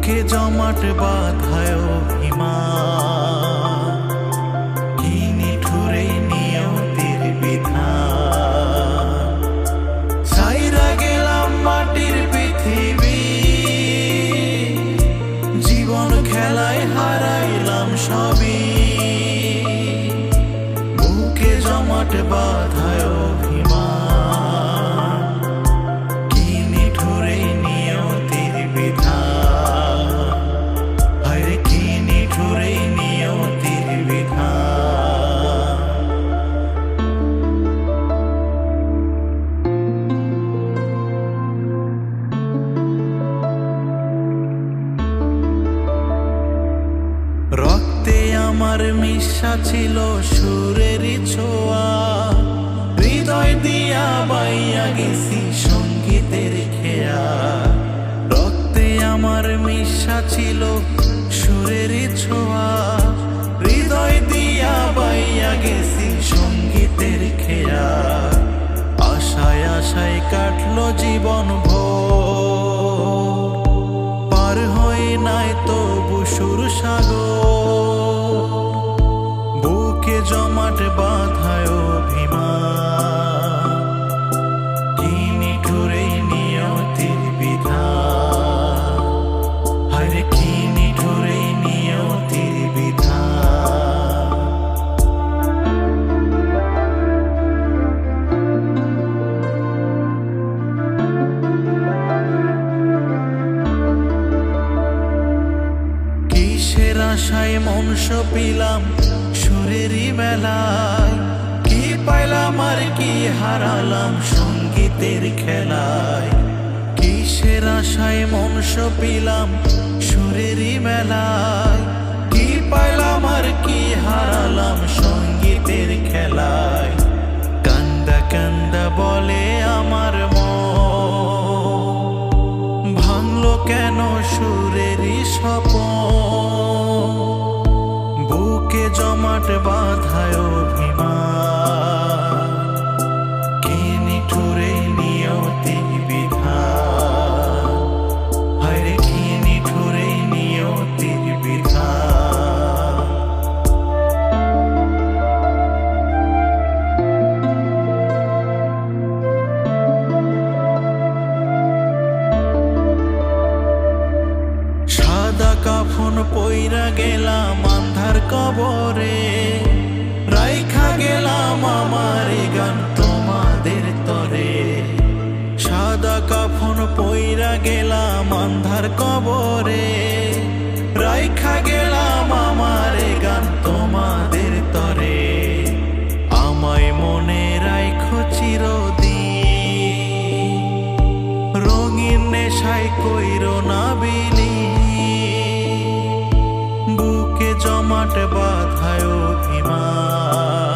বুকে জমাট বাঁধায় অভিমান, কি নিঠুরে নিয়তির বিধান। ছাইরা গেলাম মাটির পৃথিবী, জীবন খেলায় হারাইলাম সবই। বুকে জমাট বাঁধায় অভিমান, কি নিঠুরে নিয়তির বিধান। হায়রে কি নিঠুরে নিয়তির বিধান। রক্তে আমার মিশা ছিল সুরেরই ছোঁয়া, হৃদয় দিয়া বাইয়া গেছি সঙ্গীতের খেয়া। রক্তে আমার মিশা ছিল সুরেরই ছোঁয়া, হৃদয় দিয়া বাইয়া গেছি সঙ্গীতের খেয়া। আশায় আশায় কাটলো জীবন ভোর, পার হয়ে নাই তবু সুর সাগর। বুকে জমাট বাঁধায় অভিমান, কি নিঠুরে নিয়তির বিধান। হায়রে কি নিঠুরে নিয়তির বিধান। কিসের আশায় মন সপিলাম সুরেরই মেলায়, কি পাইলাম আর কি হারালাম সঙ্গীতের খেলায়। কিসের আশায় মন সপিলাম সুরেরই মেলায়, কি পাইলাম আর কি হারালাম সঙ্গীতের খেলায়। কান্দা কান্দা বলে আমার মন, ভাঙলো কেন সুরেরই স্বপন। বুকে জমাট বাঁধায় অভিমান, কি নিঠুরে নিয়তির বিধান। হায়রে কি নিঠুরে নিয়তির বিধান। সাদা কাফন পইরা গেলাম আন্ধার কবরে, রাইখা গেলাম আমার এই গান তোমাদের তরে। সাদা কাফন পইরা গেলাম আন্ধার কবরে, রাইখা গেলাম আমার এই গান তোমাদের তরে। আমায় মনে রাইখো চিরদিন, রঙিন নেশায় কইরো না বিলি। বুকে জমাট বাঁধায় অভিমান,